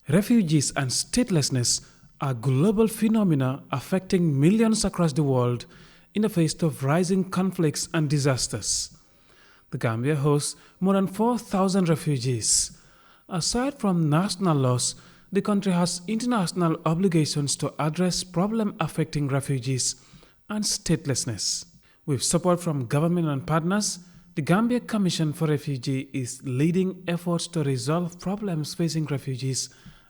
Refugees and statelessness are global phenomena affecting millions across the world in the face of rising conflicts and disasters. The Gambia hosts more than 4,000 refugees. Aside from national laws, the country has international obligations to address problems affecting refugees and statelessness. With support from government and partners, the Gambia Commission for Refugee is leading efforts to resolve problems facing refugees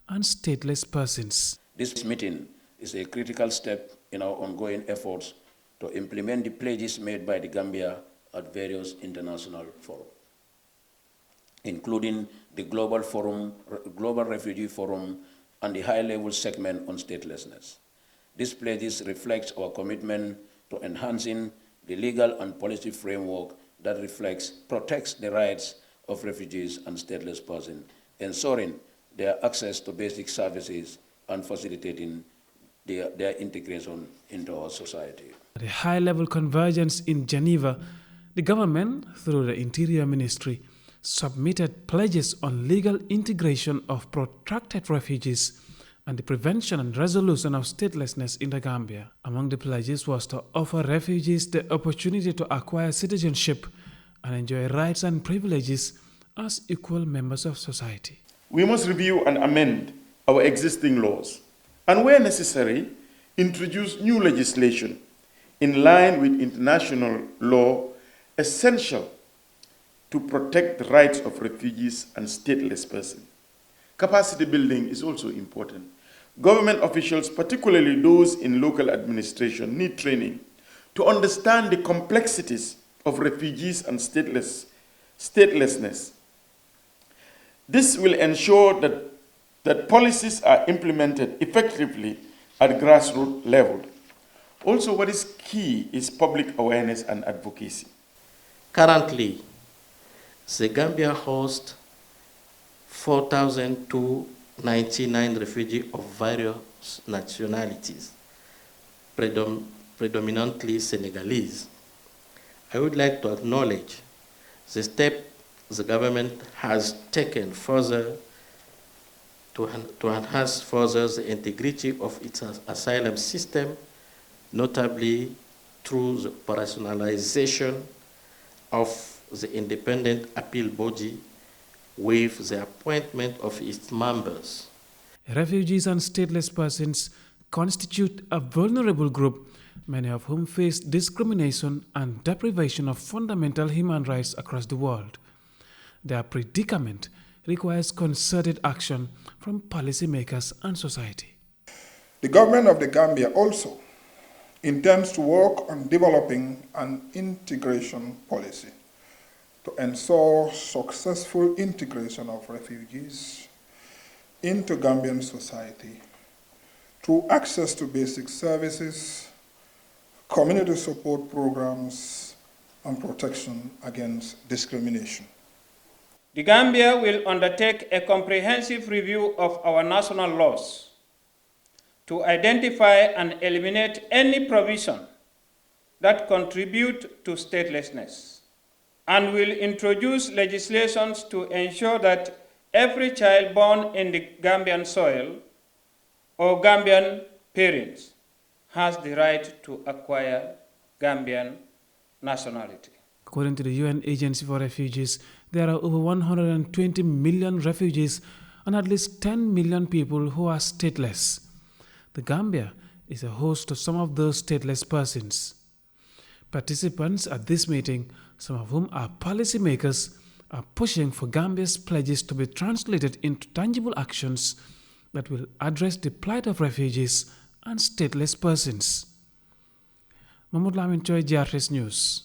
and stateless persons. This meeting is a critical step in our ongoing efforts to implement the pledges made by the Gambia at various international forums, including the Global Refugee Forum and the high-level segment on statelessness. These pledges reflect our commitment to enhancing the legal and policy framework that protects the rights of refugees and stateless persons, ensuring their access to basic services and facilitating their integration into our society. At a high-level convergence in Geneva, the government, through the Interior Ministry, submitted pledges on legal integration of protracted refugees and the prevention and resolution of statelessness in the Gambia. Among the pledges was to offer refugees the opportunity to acquire citizenship and enjoy rights and privileges as equal members of society. We must review and amend our existing laws, and where necessary, introduce new legislation in line with international law essential to protect the rights of refugees and stateless persons. Capacity building is also important. Government officials, particularly those in local administration, need training to understand the complexities of refugees and statelessness. This will ensure that policies are implemented effectively at grassroots level. Also, what is key is public awareness and advocacy. Currently, the Gambia hosts 4,299 refugees of various nationalities, predominantly Senegalese. I would like to acknowledge the step the government has taken further to enhance further the integrity of its asylum system, notably through the operationalization of the independent appeal body with the appointment of its members. Refugees and stateless persons constitute a vulnerable group, many of whom face discrimination and deprivation of fundamental human rights across the world. Their predicament requires concerted action from policymakers and society. The government of the Gambia also intends to work on developing an integration policy to ensure successful integration of refugees into Gambian society through access to basic services, community support programs, and protection against discrimination. The Gambia will undertake a comprehensive review of our national laws to identify and eliminate any provision that contribute to statelessness, and will introduce legislation to ensure that every child born in the Gambian soil or Gambian parents has the right to acquire Gambian nationality. According to the UN Agency for Refugees, there are over 120 million refugees and at least 10 million people who are stateless. The Gambia is a host to some of those stateless persons. Participants at this meeting, some of whom are policymakers, are pushing for Gambia's pledges to be translated into tangible actions that will address the plight of refugees and stateless persons. Momodou Lamin Choi, GRTS News.